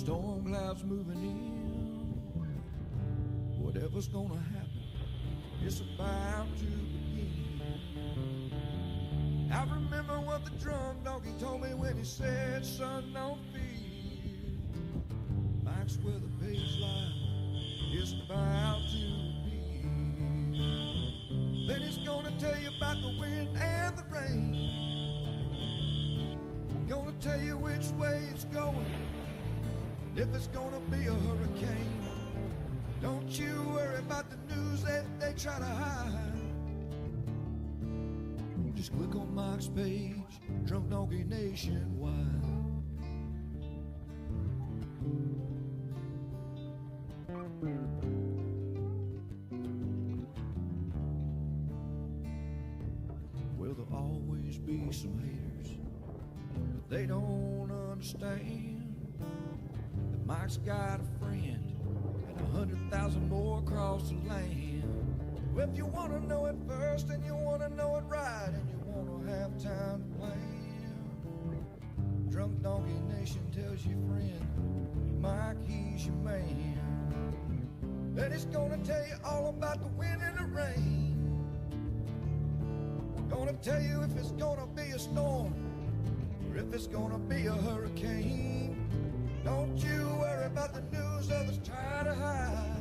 storm clouds moving in. Whatever's gonna happen, it's about to begin. I remember what the drunk donkey told me when he said, son, don't fear. Mike's where the baseline is about to be. Then he's gonna tell you about the wind and the rain. Gonna tell you which way it's going, if it's gonna be a hurricane. Don't you worry about the news that they try to hide. Just click on Mike's page, Drunk Donkey Nationwide. Well, there'll always be some haters, but they don't understand that Mike's got a friend and 100,000 more across the land. Well, if you want to know it first and you want to know it right and you want to have time to plan, Drunk Donkey Nation tells your friend, Mike, he's your man. And he's gonna tell you all about the wind and the rain. Gonna tell you if it's gonna be a storm or if it's gonna be a hurricane. Don't you worry about the news others try to hide.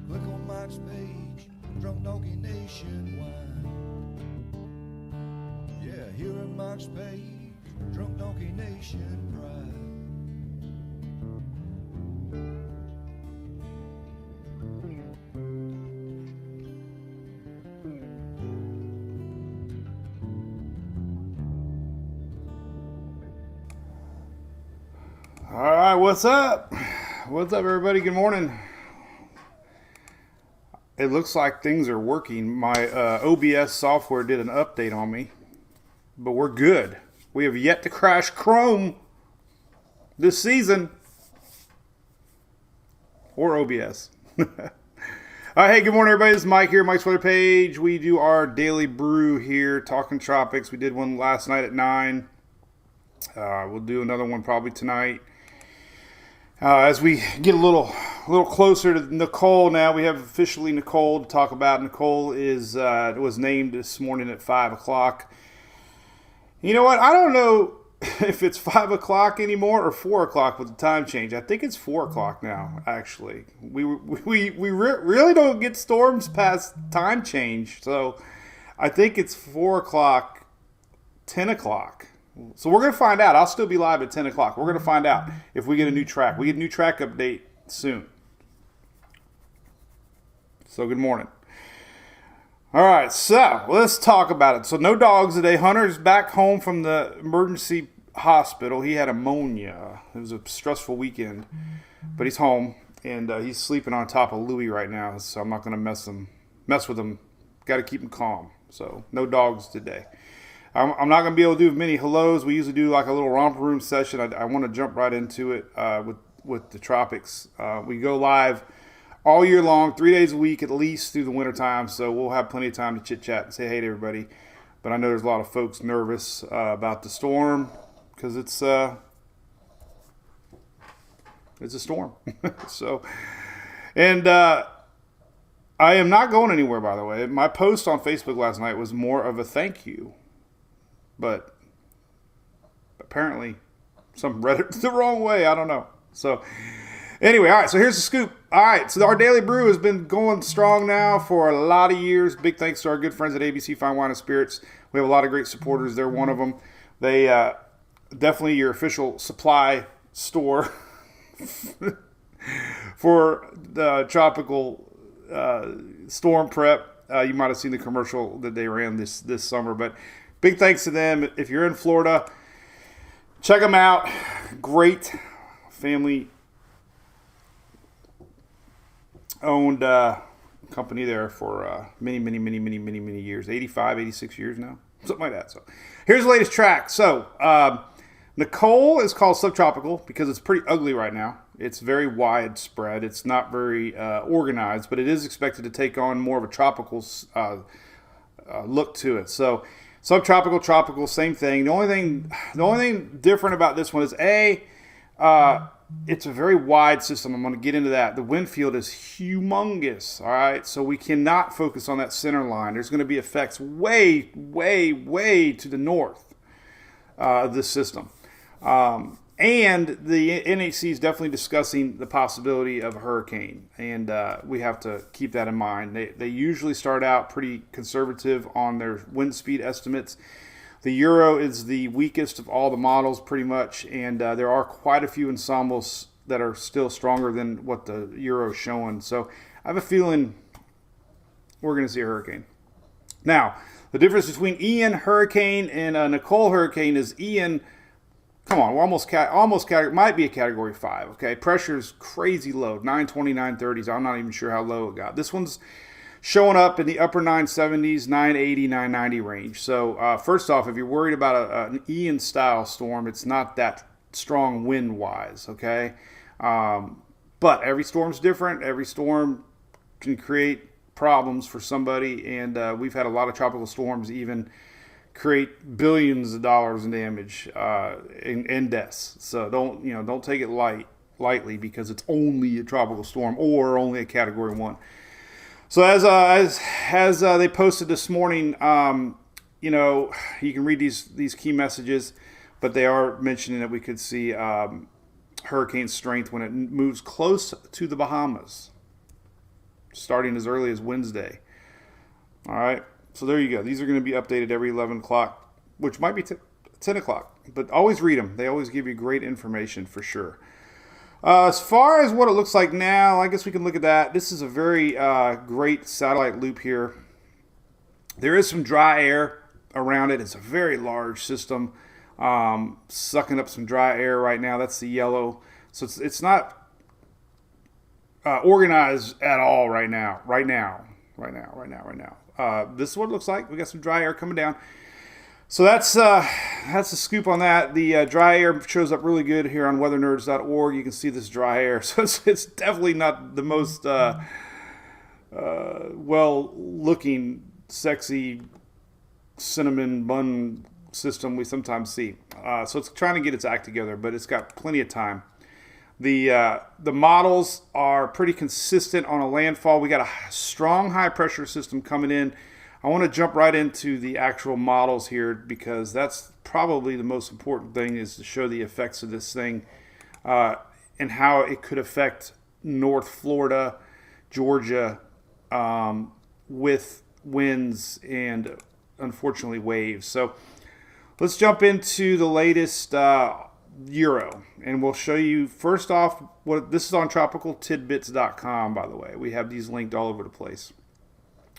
Click on Mike's page, Drunk Donkey Nationwide. Yeah, here on Mike's page, Drunk Donkey Nation Pride. All right, what's up? What's up, everybody? Good morning. It looks like things are working. My OBS software did an update on me, but we're good. We have yet to crash Chrome this season, or OBS. All right, hey, good morning, everybody. This is Mike here, Mike's Weather Page. We do our Daily Brew here, talking tropics. We did one last night at 9. We'll do another one probably tonight. As we get a little closer to Nicole now, we have officially Nicole to talk about. Nicole was named this morning at 5 o'clock. You know what? I don't know if it's 5 o'clock anymore or 4 o'clock with the time change. I think it's 4 o'clock now, actually. We really don't get storms past time change. So I think it's 4 o'clock, 10 o'clock. So we're going to find out. I'll still be live at 10 o'clock. We're going to find out if we get a new track. We get a new track update soon. So good morning. All right, so let's talk about it. So no dogs today. Hunter's back home from the emergency hospital. He had pneumonia. It was a stressful weekend, but he's home, and he's sleeping on top of Louie right now, so I'm not going to mess with him. Got to keep him calm. So no dogs today. I'm not going to be able to do many hellos. We usually do like a little romper room session. I want to jump right into it with the tropics. We go live all year long, 3 days a week at least through the wintertime. So we'll have plenty of time to chit-chat and say hey to everybody. But I know there's a lot of folks nervous about the storm because it's a storm. So, and I am not going anywhere, by the way. My post on Facebook last night was more of a thank you. But apparently some read it the wrong way. I don't know. So anyway, all right, so here's the scoop. All right, so our Daily Brew has been going strong now for a lot of years. Big thanks to our good friends at ABC Fine Wine and Spirits. We have a lot of great supporters. They're one of them. They definitely your official supply store for the tropical storm prep. You might have seen the commercial that they ran this summer, but big thanks to them. If you're in Florida, check them out. Great family-owned company there for many years. 85, 86 years now. Something like that. So here's the latest track. So Nicole is called Subtropical because it's pretty ugly right now. It's very widespread. It's not very organized, but it is expected to take on more of a tropical look to it. So subtropical, tropical, same thing. The only thing different about this one is It's a very wide system. I'm going to get into that. The windfield is humongous. All right, so we cannot focus on that center line. There's going to be effects way, way, way to the north of this system. And the NHC is definitely discussing the possibility of a hurricane, and we have to keep that in mind. They usually start out pretty conservative on their wind speed estimates. The Euro is the weakest of all the models, pretty much, and there are quite a few ensembles that are still stronger than what the Euro is showing. So I have a feeling we're going to see a hurricane. Now, the difference between Ian hurricane and Nicole hurricane is Ian. Come on, we're almost might be a category 5. Okay, pressure's crazy low, 920, 930s. I'm not even sure how low it got. This one's showing up in the upper 970s, 980, 990 range. So first off, if you're worried about an Ian style storm, it's not that strong wind wise. Okay, but every storm's different. Every storm can create problems for somebody, and we've had a lot of tropical storms even create billions of dollars in damage and deaths. So don't take it lightly because it's only a tropical storm or only a category 1. So as they posted this morning, you can read these key messages, but they are mentioning that we could see hurricane strength when it moves close to the Bahamas, starting as early as Wednesday. All right. So there you go. These are going to be updated every 11 o'clock, which might be 10 o'clock. But always read them. They always give you great information for sure. As far as what it looks like now, I guess we can look at that. This is a very great satellite loop here. There is some dry air around it. It's a very large system, sucking up some dry air right now. That's the yellow. So it's not organized at all right now. This is what it looks like. We got some dry air coming down. So that's the scoop on that. The dry air shows up really good here on weathernerds.org. You can see this dry air. So it's definitely not the most well-looking, sexy cinnamon bun system we sometimes see. So it's trying to get its act together, but it's got plenty of time. The models are pretty consistent on a landfall. We got a strong high pressure system coming in. I want to jump right into the actual models here because that's probably the most important thing, is to show the effects of this thing and how it could affect North Florida, Georgia, with winds and unfortunately waves. So let's jump into the latest Euro, and we'll show you first off what this is on tropicaltidbits.com. By the way, we have these linked all over the place.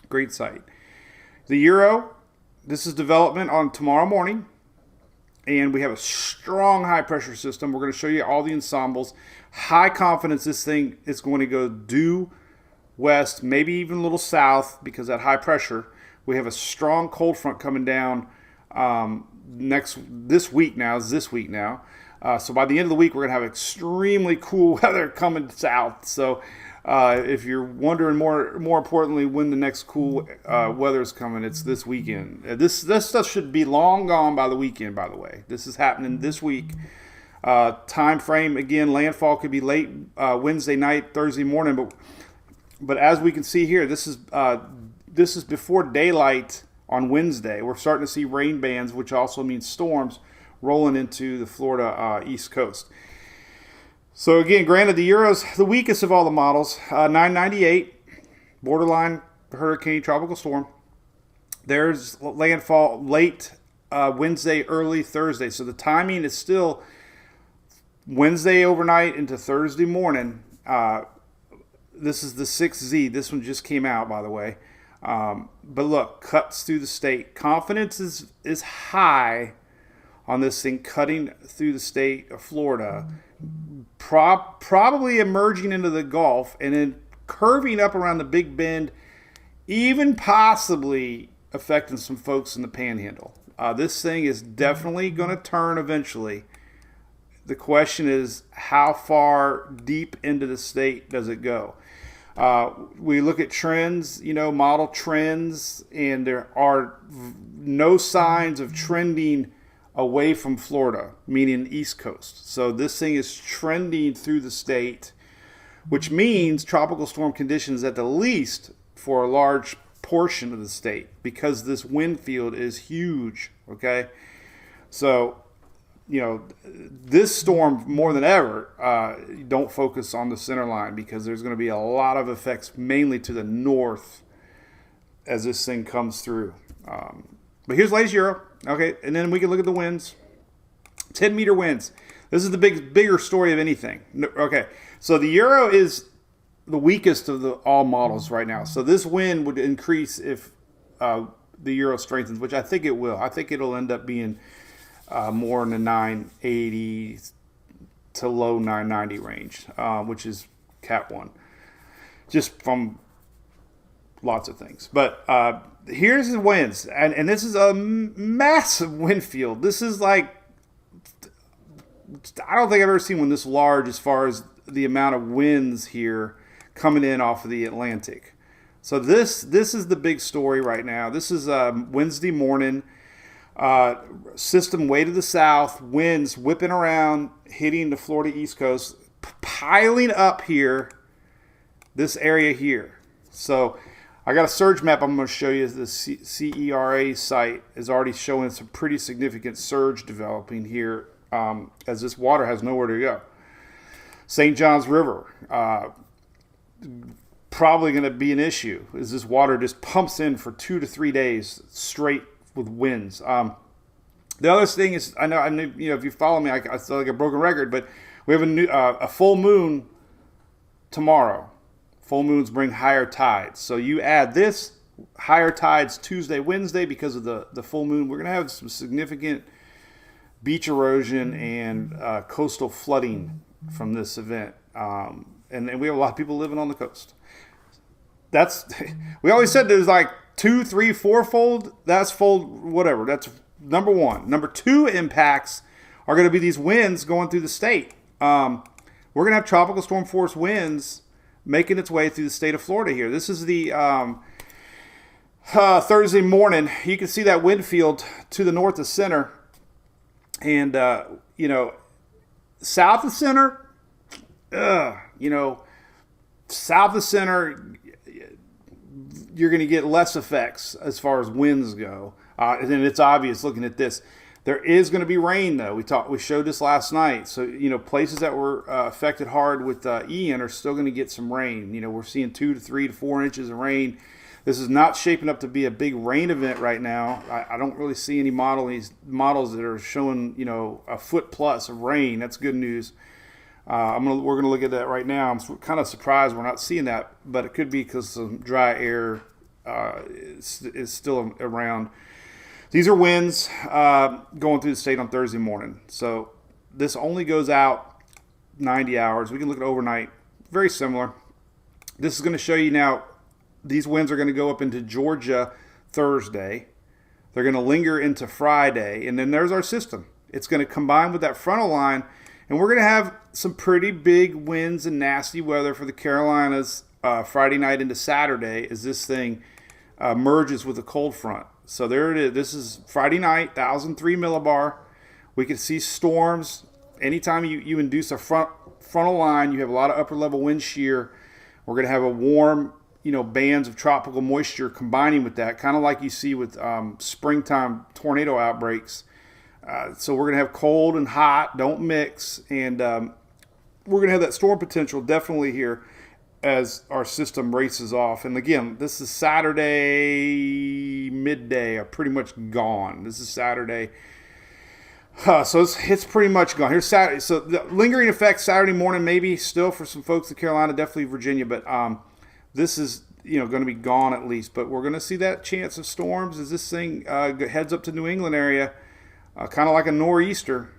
Great site. The Euro, this is development on tomorrow morning, and we have a strong high pressure system. We're going to show you all the ensembles. High confidence this thing is going to go due west, maybe even a little south, because that high pressure. We have a strong cold front coming down this week now. So by the end of the week, we're going to have extremely cool weather coming south. So if you're wondering more importantly when the next cool weather is coming, it's this weekend. This stuff should be long gone by the weekend, by the way. This is happening this week. Time frame, again, landfall could be late Wednesday night, Thursday morning. But as we can see here, this is before daylight on Wednesday. We're starting to see rain bands, which also means storms, rolling into the Florida East Coast. So again, granted, the Euro's the weakest of all the models, 998, borderline hurricane, tropical storm. There's landfall late Wednesday, early Thursday. So the timing is still Wednesday overnight into Thursday morning. This is the 6Z. This one just came out, by the way. But look, cuts through the state. Confidence is high on this thing cutting through the state of Florida, probably emerging into the Gulf and then curving up around the Big Bend, even possibly affecting some folks in the Panhandle. This thing is definitely going to turn eventually. The question is, how far deep into the state does it go? We look at trends, model trends, and there are no signs of trending away from Florida, meaning East Coast. So this thing is trending through the state, which means tropical storm conditions at the least for a large portion of the state, because this wind field is huge. Okay, so this storm more than ever, don't focus on the center line, because there's going to be a lot of effects mainly to the north as this thing comes through. But here's latest Euro. Okay, and then we can look at the winds. 10-meter winds. This is the bigger story of anything. Okay, so the Euro is the weakest of all models right now. So this wind would increase if the Euro strengthens, which I think it will. I think it'll end up being more in the 980 to low 990 range, which is Cat 1, just from lots of things. But here's the winds, and this is a massive wind field. This is like, I don't think I've ever seen one this large as far as the amount of winds here coming in off of the Atlantic. So this is the big story right now. This is Wednesday morning. System way to the south, winds whipping around, hitting the Florida East Coast, piling up here, this area here. So I got a surge map I'm going to show you. The CERA site is already showing some pretty significant surge developing here, as this water has nowhere to go. St. Johns River, probably going to be an issue, as this water just pumps in for 2 to 3 days straight with winds. The other thing is, I know, if you follow me, I feel like a broken record, but we have a full moon tomorrow. Full moons bring higher tides. So you add this, higher tides Tuesday, Wednesday, because of the full moon. We're going to have some significant beach erosion and coastal flooding from this event. And we have a lot of people living on the coast. We always said there's like 2, 3, 4-fold. That's fold, whatever. That's number one. Number two impacts are going to be these winds going through the state. We're going to have tropical storm force winds making its way through the state of Florida here. This is the Thursday morning. You can see that wind field to the north of center. And, south of center, south of center, you're going to get less effects as far as winds go. And then it's obvious looking at this. There is going to be rain, though. We showed this last night. So, places that were affected hard with Ian are still going to get some rain. We're seeing 2 to 3 to 4 inches of rain. This is not shaping up to be a big rain event right now. I don't really see any models that are showing, a foot plus of rain. That's good news. We're going to look at that right now. I'm kind of surprised we're not seeing that, but it could be because some dry air is still around. These are winds going through the state on Thursday morning. So this only goes out 90 hours. We can look at overnight. Very similar. This is going to show you now, these winds are going to go up into Georgia Thursday. They're going to linger into Friday. And then there's our system. It's going to combine with that frontal line. And we're going to have some pretty big winds and nasty weather for the Carolinas Friday night into Saturday as this thing merges with a cold front. So there it is. This is Friday night, 1,003 millibar. We can see storms. Anytime you induce a frontal line, you have a lot of upper level wind shear. We're going to have a warm, bands of tropical moisture combining with that, kind of like you see with springtime tornado outbreaks. So we're going to have cold and hot, don't mix. And we're going to have that storm potential definitely here as our system races off. And again, this is Saturday midday, pretty much gone. This is Saturday. So it's pretty much gone. Here's Saturday. So the lingering effects Saturday morning, maybe still for some folks in Carolina, definitely Virginia. But this is going to be gone at least. But we're going to see that chance of storms as this thing heads up to New England area, kind of like a nor'easter.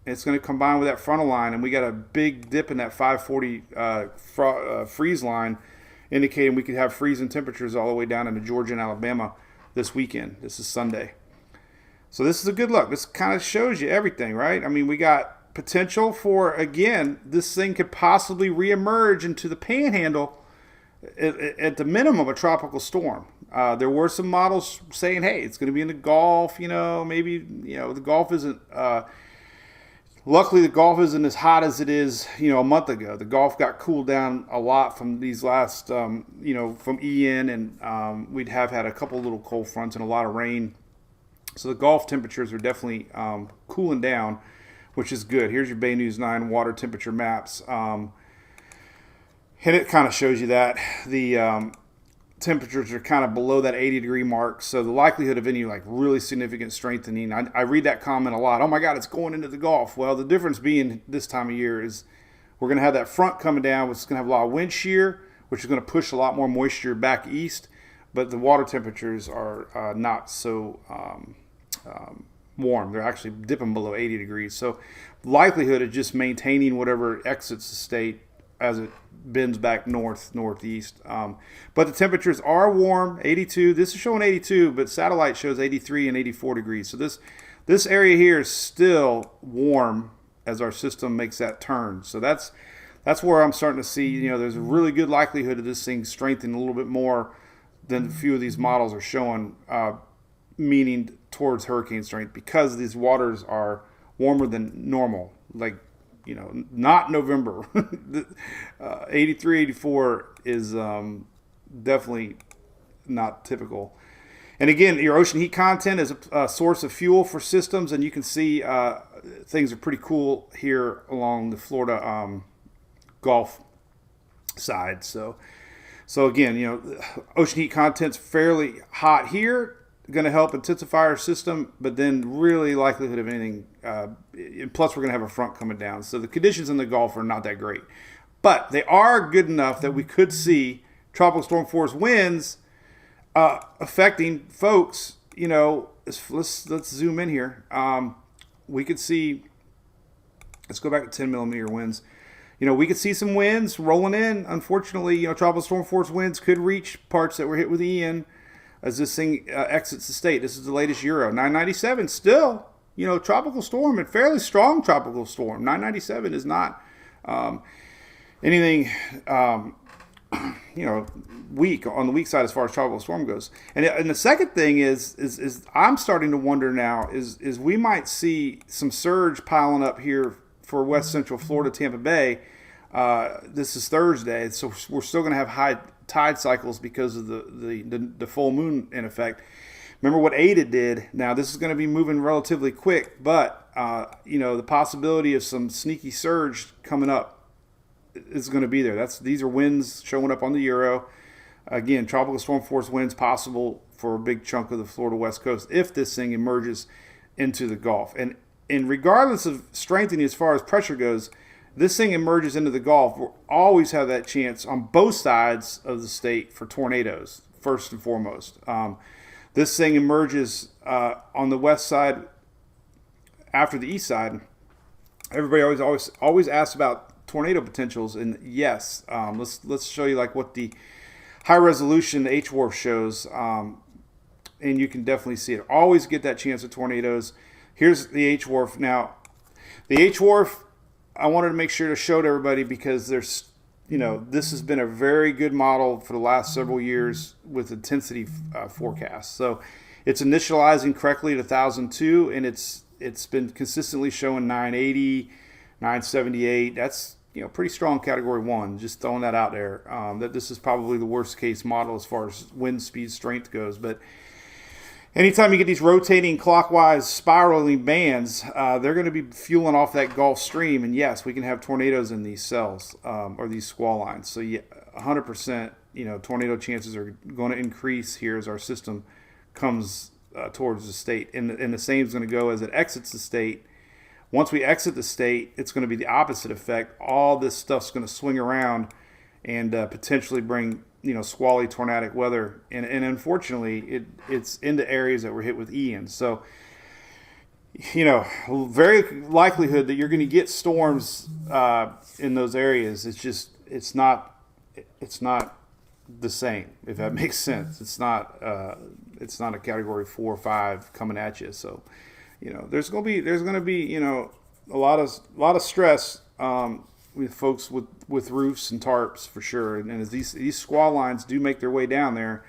It's going to combine with that frontal line, and we got a big dip in that 540 freeze line, indicating we could have freezing temperatures all the way down into Georgia and Alabama this weekend. This is Sunday. So this is a good look. This kind of shows you everything, right? I mean, we got potential for, again, this thing could possibly reemerge into the panhandle at the minimum, a tropical storm. There were some models saying, hey, it's going to be in the Gulf, maybe, the Gulf isn't, luckily the Gulf isn't as hot as it is, a month ago. The Gulf got cooled down a lot from these last, from Ian, and we'd have had a couple little cold fronts and a lot of rain. So the Gulf temperatures are definitely cooling down, which is good. Here's your Bay News 9 water temperature maps. And it kind of shows you that the temperatures are kind of below that 80-degree mark. So the likelihood of any like really significant strengthening, I read that comment a lot. Oh my God, it's going into the Gulf. Well, the difference being this time of year is we're going to have that front coming down, which is going to have a lot of wind shear, which is going to push a lot more moisture back east. But the water temperatures are not so warm. They're actually dipping below 80 degrees. So likelihood of just maintaining whatever exits the state as it bends back northeast. But the temperatures are warm, 82. This is showing 82, but satellite shows 83 and 84 degrees. So this area here is still warm as our system makes that turn. So that's where I'm starting to see, there's a really good likelihood of this thing strengthening a little bit more than a few of these models are showing, meaning towards hurricane strength, because these waters are warmer than normal. Like, not November. 83, 84 is definitely not typical. And again, your ocean heat content is a source of fuel for systems, and you can see things are pretty cool here along the Florida Gulf side. So again, ocean heat content's fairly hot here, going to help intensify our system, but then really likelihood of anything, plus we're going to have a front coming down. So the conditions in the Gulf are not that great, but they are good enough that we could see tropical storm force winds affecting folks. Let's zoom in here. We could see, let's go back to 10 millimeter winds. We could see some winds rolling in. Unfortunately, tropical storm force winds could reach parts that were hit with Ian as this thing exits the state. This is the latest Euro. 997 still, tropical storm, and fairly strong tropical storm. 997 is not anything, weak on the weak side as far as tropical storm goes. And the second thing is I'm starting to wonder now is we might see some surge piling up here for West Central Florida, Tampa Bay. This is Thursday, so we're still going to have high tide cycles because of the full moon in effect. Remember what Ada did. Now this is going to be moving relatively quick, but the possibility of some sneaky surge coming up is going to be there. These are winds showing up on the Euro. Again, tropical storm force winds possible for a big chunk of the Florida West Coast if this thing emerges into the Gulf. And regardless of strengthening as far as pressure goes, this thing emerges into the Gulf, we'll always have that chance on both sides of the state for tornadoes, first and foremost. This thing emerges on the west side after the east side. Everybody always asks about tornado potentials, and yes, let's show you like what the high resolution HWRF shows, and you can definitely see it. Always get that chance of tornadoes. Here's the HWRF. Now, the HWRF, I wanted to make sure to show to everybody because there's, this has been a very good model for the last several years with intensity forecasts. So it's initializing correctly at 1,002, and it's been consistently showing 980, 978. That's pretty strong category 1. Just throwing that out there. That this is probably the worst case model as far as wind speed strength goes, but anytime you get these rotating clockwise spiraling bands, they're going to be fueling off that Gulf Stream. And yes, we can have tornadoes in these cells or these squall lines. So yeah, 100%, tornado chances are going to increase here as our system comes towards the state. And the same is going to go as it exits the state. Once we exit the state, it's going to be the opposite effect. All this stuff's going to swing around and potentially bring squally tornadic weather, and unfortunately it's into areas that were hit with Ian. So very likelihood that you're going to get storms in those areas. It's not the same, if that makes sense. It's not a category 4 or 5 coming at you. So there's going to be a lot of stress with folks with roofs and tarps for sure. And as these squall lines do make their way down there,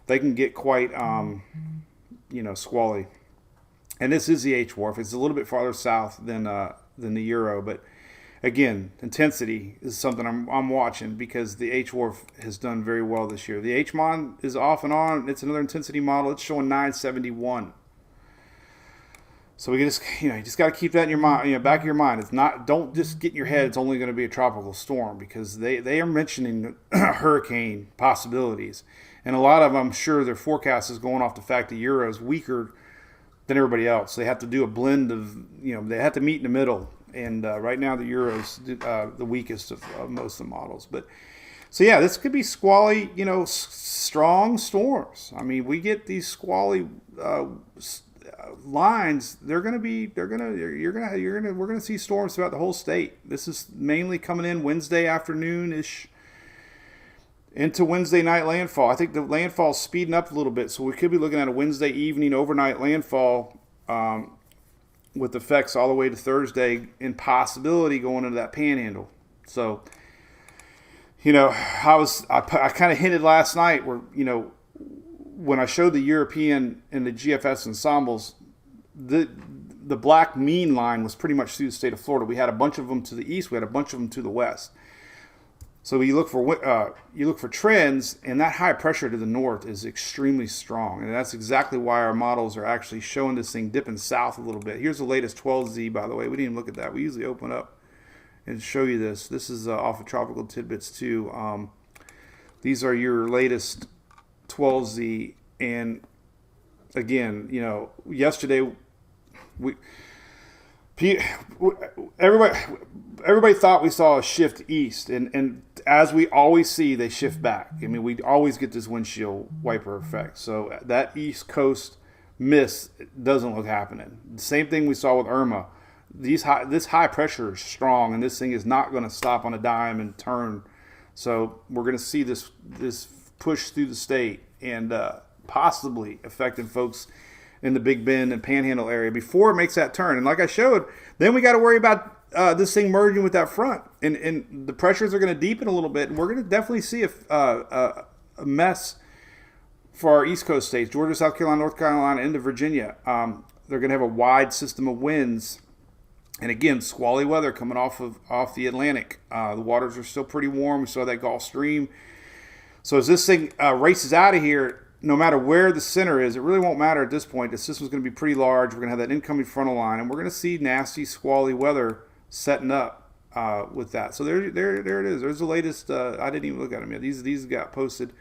they can get quite squally. And this is the H-Wharf. It's a little bit farther south than the Euro, but again, intensity is something I'm watching because the H-Wharf has done very well this year. The H-Mon is off and on. It's another intensity model. It's showing 971. So we just, you just got to keep that in your mind, back of your mind. It's not, don't just get in your head it's only going to be a tropical storm, because they are mentioning hurricane possibilities. And a lot of them, I'm sure their forecast is going off the fact the Euro is weaker than everybody else. They have to do a blend of, they have to meet in the middle. And right now the Euro's the weakest of most of the models. But so yeah, this could be squally, strong storms. I mean, we get these squally lines. We're gonna see storms throughout the whole state. This is mainly coming in Wednesday afternoon ish into Wednesday night landfall. I think the landfall is speeding up a little bit, so we could be looking at a Wednesday evening overnight landfall. With effects all the way to Thursday, and possibility going into that panhandle. So, I kind of hinted last night where, when I showed the European and the GFS ensembles, the black mean line was pretty much through the state of Florida. We had a bunch of them to the east, we had a bunch of them to the west. So you look for trends, and that high pressure to the north is extremely strong, and that's exactly why our models are actually showing this thing dipping south a little bit. Here's the latest 12Z, by the way. We didn't even look at that. We usually open up and show you this. This is off of Tropical Tidbits too. These are your latest 12Z, and again, yesterday everybody thought we saw a shift east, and as we always see, they shift back. I mean, we always get this windshield wiper effect. So that East Coast miss doesn't look happening. The same thing we saw with Irma. This high pressure is strong, and this thing is not going to stop on a dime and turn. So we're going to see this push through the state and possibly affecting folks in the Big Bend and Panhandle area before it makes that turn. And like I showed, then we got to worry about this thing merging with that front, and the pressures are going to deepen a little bit, and we're going to definitely see a mess for our East Coast states, Georgia, South Carolina, North Carolina, into Virginia. They're going to have a wide system of winds, and again, squally weather coming off the Atlantic. The waters are still pretty warm. We saw that Gulf Stream. So as this thing races out of here, no matter where the center is, it really won't matter at this point. The system's going to be pretty large. We're going to have that incoming frontal line, and we're going to see nasty, squally weather setting up with that. So there it is. There's the latest. I didn't even look at them yet. These got posted.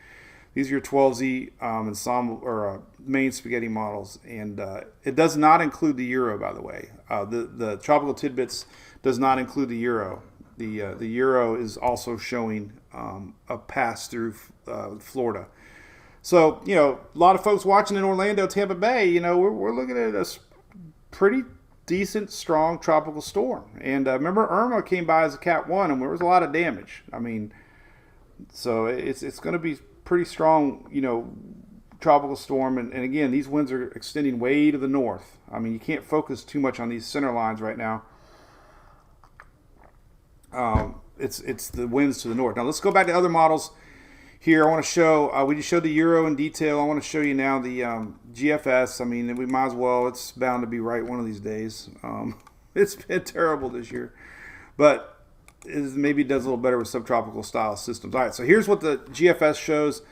These are your 12Z ensemble or main spaghetti models, and it does not include the Euro, by the way. The Tropical Tidbits does not include the Euro. The Euro is also showing a pass through Florida. So, a lot of folks watching in Orlando, Tampa Bay, we're looking at a pretty decent, strong tropical storm. And remember, Irma came by as a Cat 1, and there was a lot of damage. I mean, so it's going to be pretty strong, tropical storm. And again, these winds are extending way to the north. I mean, you can't focus too much on these center lines right now. It's the winds to the north. Now, let's go back to other models. Here, I want to show, we just showed the Euro in detail. I want to show you now the GFS. I mean, we might as well. It's bound to be right one of these days. It's been terrible this year. But maybe it does a little better with subtropical style systems. All right, so here's what the GFS shows.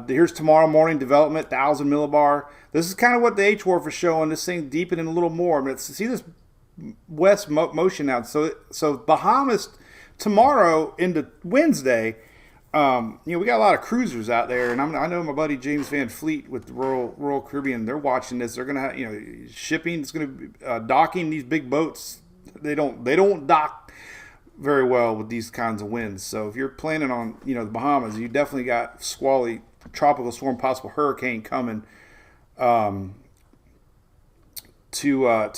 Here's tomorrow morning development, 1,000 millibar. This is kind of what the H-Wharf is showing. This thing deepening a little more. But see this west motion now. So Bahamas tomorrow into Wednesday. We got a lot of cruisers out there, and I know my buddy James Van Fleet with the Royal Caribbean. They're watching this. They're gonna have, shipping. It's gonna be docking these big boats. They don't dock very well with these kinds of winds. So if you're planning on the Bahamas, you definitely got squally, tropical storm, possible hurricane coming to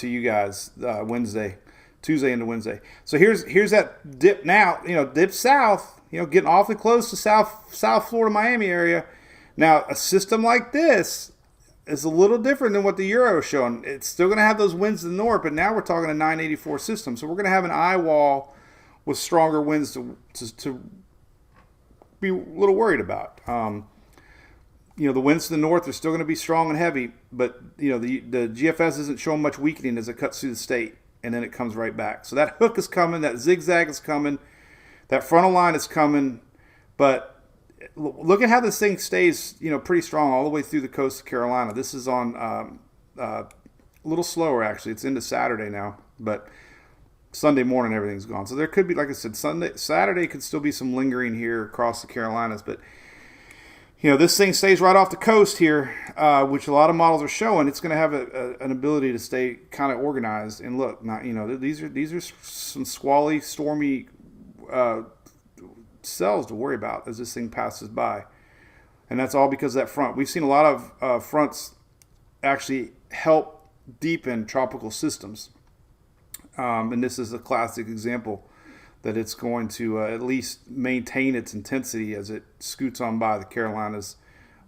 you guys Tuesday into Wednesday. So here's that dip now. Dip south. Getting awfully close to South Florida, Miami area. Now, a system like this, is a little different than what the Euro is showing. It's still going to have those winds to the north, but now we're talking a 984 system. So we're going to have an eye wall with stronger winds to be a little worried about. The winds to the north are still going to be strong and heavy, but the GFS isn't showing much weakening as it cuts through the state, and then it comes right back. So that hook is coming, that zigzag is coming, that frontal line is coming, but look at how this thing stays, pretty strong all the way through the coast of Carolina. This is on a little slower, actually. It's into Saturday now, but Sunday morning everything's gone. So there could be, like I said, Saturday could still be some lingering here across the Carolinas, but this thing stays right off the coast here, which a lot of models are showing. It's going to have an ability to stay kind of organized. And look, these are some squally, stormy cells to worry about as this thing passes by, and that's all because of that front. We've seen a lot of fronts actually help deepen tropical systems, and this is a classic example that it's going to at least maintain its intensity as it scoots on by the Carolinas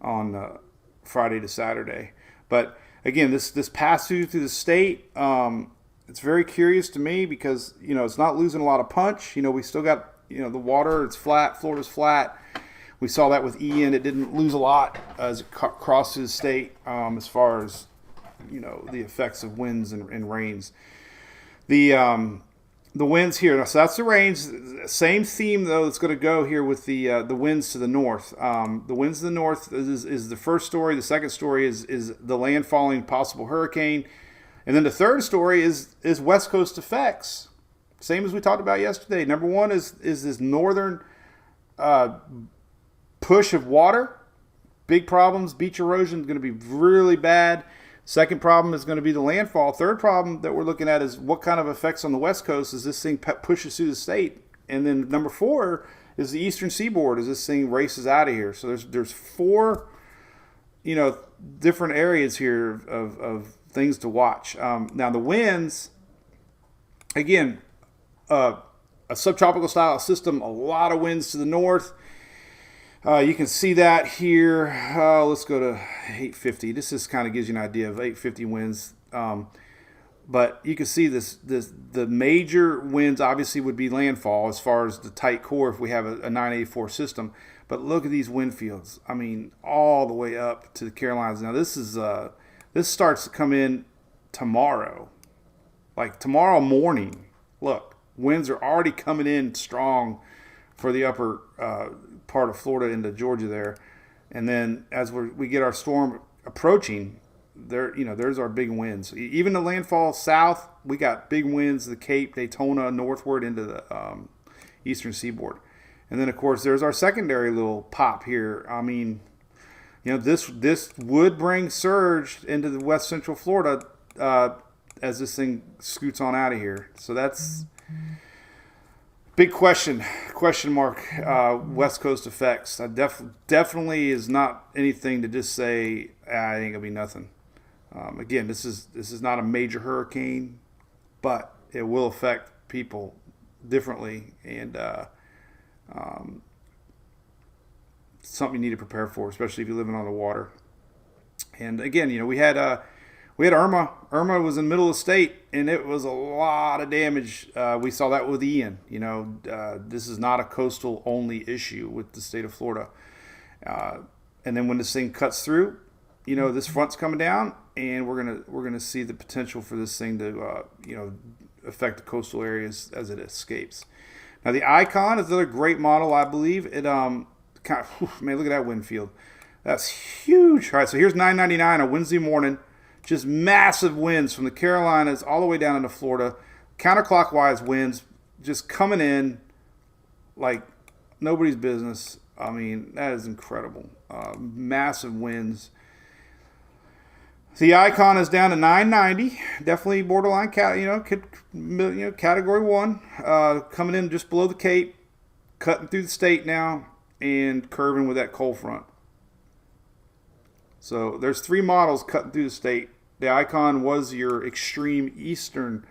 on Friday to Saturday. But again, this pass through the state, it's very curious to me because it's not losing a lot of punch. We still got the water, it's flat, Florida's flat. We saw that with Ian. It didn't lose a lot as it crossed through the state as far as the effects of winds and rains. The winds here, so that's the rains. Same theme though that's going to go here with the winds to the north. The winds to the north is the first story. The second story is the landfalling possible hurricane, and then the third story is west coast effects. Same as we talked about yesterday. Number one is this northern push of water. Big problems. Beach erosion is going to be really bad. Second problem is going to be the landfall. Third problem that we're looking at is what kind of effects on the west coast as this thing pushes through the state. And then number four is the eastern seaboard as this thing races out of here. So there's four different areas here of things to watch. Now the winds, again, a subtropical style system, a lot of winds to the north. You can see that here. Let's go to 850. This just kind of gives you an idea of 850 winds. But you can see the major winds obviously would be landfall as far as the tight core if we have a 984 system. But look at these wind fields. I mean, all the way up to the Carolinas. Now this starts to come in tomorrow. Like tomorrow morning. Look, winds are already coming in strong for the upper part of Florida into Georgia there, and then as we get our storm approaching, there's our big winds. Even the landfall south, we got big winds. The Cape, Daytona, northward into the eastern seaboard, and then of course there's our secondary little pop here. I mean, this would bring surge into the west central Florida as this thing scoots on out of here. So that's big question mark, West Coast effects. Definitely is not anything to just say, it ain't gonna be nothing. Again, this is not a major hurricane, but it will affect people differently, and something you need to prepare for, especially if you're living on the water. And again, we had Irma. Irma was in the middle of the state, and it was a lot of damage. We saw that with Ian. This is not a coastal only issue with the state of Florida. And then when this thing cuts through, this front's coming down, and we're gonna see the potential for this thing to affect the coastal areas as it escapes. Now the Icon is another great model, I believe. It man, look at that wind field. That's huge. All right, so here's 999 on Wednesday morning. Just massive winds from the Carolinas all the way down into Florida. Counterclockwise winds just coming in like nobody's business. I mean, that is incredible. Massive winds. The Icon is down to 990. Definitely borderline, category 1. Coming in just below the Cape, cutting through the state now, and curving with that cold front. So there's 3 models cutting through the state. The Icon was your extreme eastern.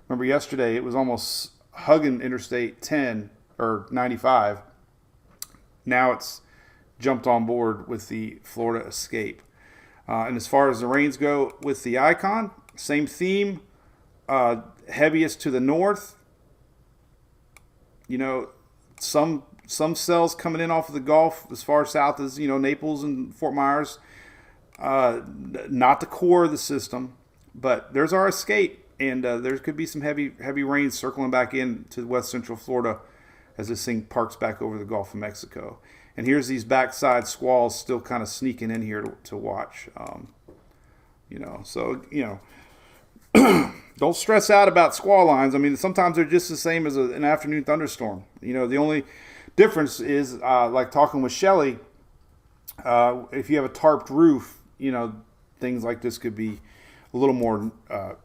Remember yesterday it was almost hugging Interstate 10 or 95. Now it's jumped on board with the Florida escape. And as far as the rains go with the icon, same theme, heaviest to the north. Some cells coming in off of the Gulf as far south as, Naples and Fort Myers. Not the core of the system, but there's our escape. And there could be some heavy rains circling back in to west central Florida as this thing parks back over the Gulf of Mexico. And here's these backside squalls still kind of sneaking in here to watch. Don't stress out about squall lines. I mean, sometimes they're just the same as an afternoon thunderstorm. The only difference is, like talking with Shelly, if you have a tarped roof, things like this could be a little more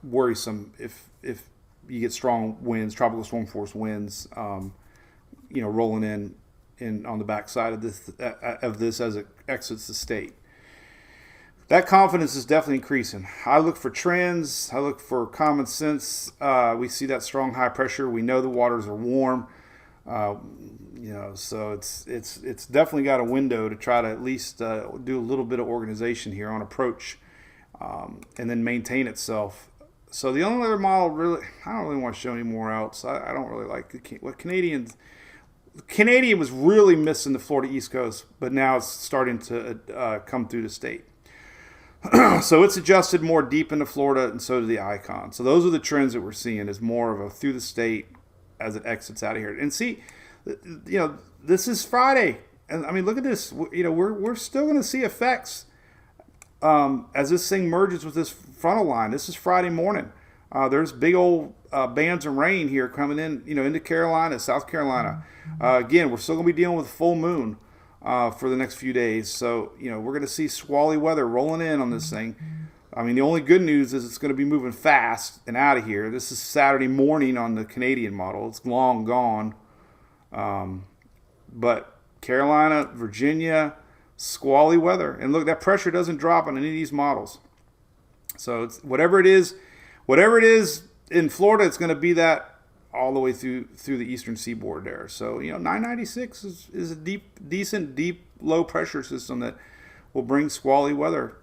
worrisome if you get strong winds, tropical storm force winds, rolling in on the backside of this as it exits the state. That confidence is definitely increasing. I look for trends. I look for common sense. We see that strong high pressure. We know the waters are warm. So it's definitely got a window to try to at least do a little bit of organization here on approach, and then maintain itself. So the only other model really, I don't really want to show any more else. I don't really like what Canadian was really missing the Florida East Coast, but now it's starting to come through the state. So it's adjusted more deep into Florida, and so did the icon. So those are the trends that we're seeing, is more of a through the state as it exits out of here. And see, this is Friday, and I mean, look at this. We're still going to see effects as this thing merges with this frontal line. This is Friday morning. There's big old bands of rain here coming in, into Carolina, South Carolina. Again, we're still going to be dealing with full moon for the next few days. So, we're going to see squally weather rolling in on this thing. I mean, the only good news is it's going to be moving fast and out of here. This is Saturday morning on the Canadian model. It's long gone. But Carolina, Virginia, squally weather. And look, that pressure doesn't drop on any of these models. So it's whatever it is in Florida, it's going to be that all the way through the eastern seaboard there. So, 996 is a decent, low pressure system that will bring squally weather.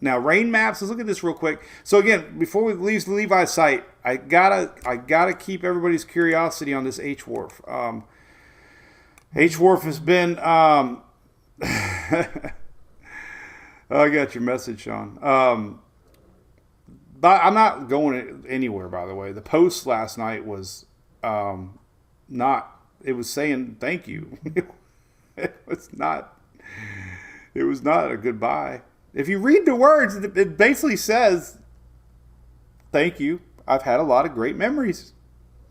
Now, rain maps, let's look at this real quick. So again, before we leave the Levi site, I gotta keep everybody's curiosity on this H-Wharf. H-Wharf has been, I got your message, Sean. But I'm not going anywhere, by the way. The post last night was it was saying thank you. It was not a goodbye. If you read the words, it basically says, thank you. I've had a lot of great memories.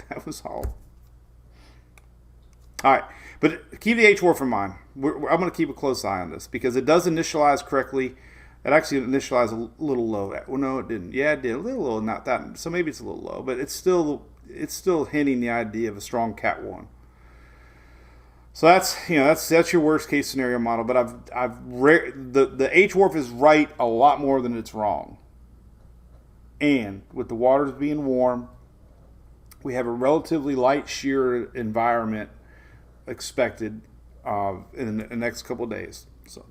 That was all. All right. But keep the H-Wharf in mind. I'm going to keep a close eye on this because it does initialize correctly. It actually initialized a little low. Well, no, it didn't. Yeah, it did. A little low, not that. So maybe it's a little low. But it's still hinting the idea of a strong Cat 1. So that's your worst case scenario model. But the H-Wharf is right a lot more than it's wrong. And with the waters being warm, we have a relatively light shear environment expected in the next couple of days. So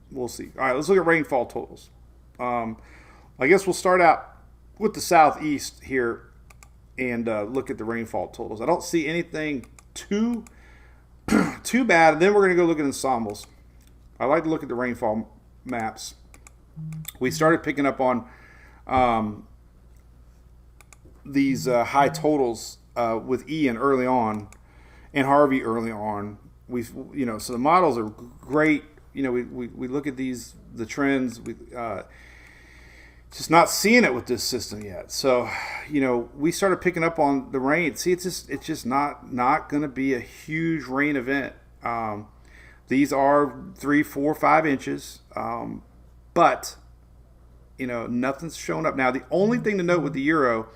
we'll see. All right, let's look at rainfall totals. I guess we'll start out with the southeast here and look at the rainfall totals. I don't see anything too bad. And then we're going to go look at ensembles. I like to look at the rainfall maps. We started picking up on these high totals with Ian early on and Harvey early on. So the models are great. We look at the trends. We just not seeing it with this system yet. So, we started picking up on the rain. See, it's just not going to be a huge rain event. These are 3, 4, 5 inches, but nothing's showing up. Now, the only thing to note with the Euro,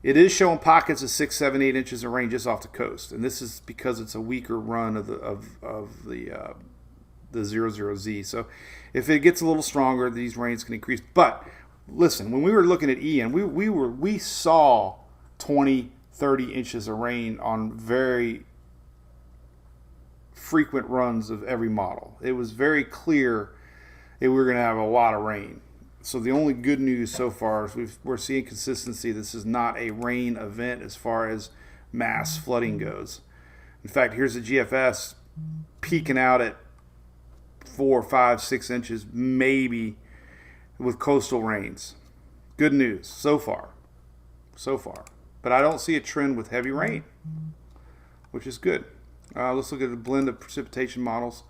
it is showing pockets of 6, 7, 8 inches of rain just off the coast, and this is because it's a weaker run of the 00Z. So if it gets a little stronger, these rains can increase. But listen, when we were looking at Ian, we saw 20, 30 inches of rain on very frequent runs of every model. It was very clear we're going to have a lot of rain. So the only good news so far is we're seeing consistency. This is not a rain event as far as mass flooding goes. In fact, here's the GFS peaking out at 4, 5, 6 inches, maybe, with coastal rains. Good news so far. But I don't see a trend with heavy rain, which is good. Let's look at the blend of precipitation models.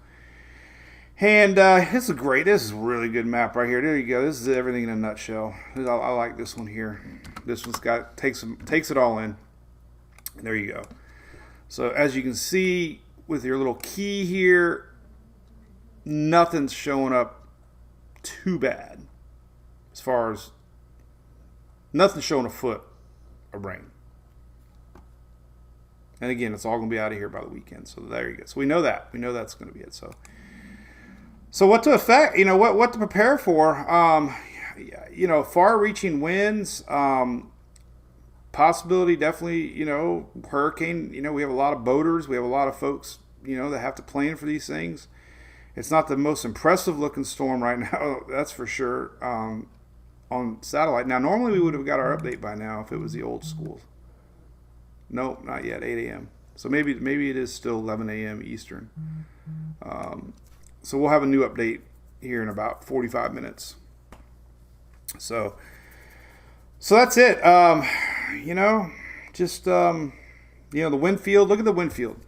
And this is great. This is a really good map right here. There you go. This is everything in a nutshell. I like this one here. This one's takes it all in. There you go. So as you can see with your little key here, nothing's showing up too bad. As far as nothing's showing a foot of rain. And again, it's all going to be out of here by the weekend. So there you go. So we know that. We know that's going to be it. So what to expect? What to prepare for? Far-reaching winds. Possibility, definitely. Hurricane. We have a lot of boaters. We have a lot of folks. That have to plan for these things. It's not the most impressive-looking storm right now. That's for sure. On satellite. Now, normally we would have got our update by now if it was the old school. Nope, not yet. 8 a.m. So maybe it is still 11 a.m. Eastern. So we'll have a new update here in about 45 minutes. So that's it. The windfield. Look at the windfield.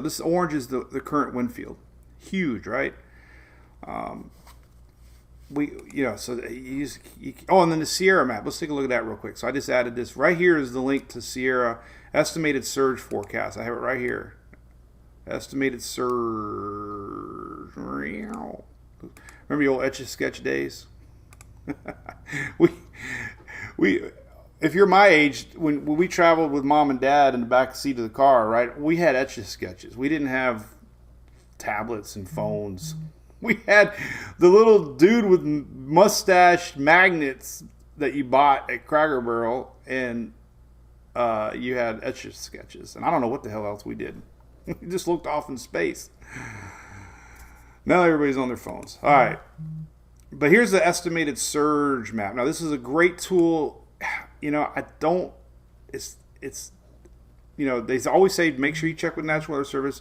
This orange is the current windfield. Huge, right? And then the Sierra map. Let's take a look at that real quick. So I just added this. Right here is the link to Sierra estimated surge forecast. I have it right here. Estimated surge. Remember the old Etch-a-Sketch days? If you're my age, when we traveled with mom and dad in the back seat of the car, right, we had Etch-a-Sketches. We didn't have tablets and phones. We had the little dude with mustache magnets that you bought at Cracker Barrel, and you had Etch-a-Sketches. And I don't know what the hell else we did. We just looked off in space. Now everybody's on their phones. All right. But here's the estimated surge map. Now, this is a great tool. They always say make sure you check with National Weather Service,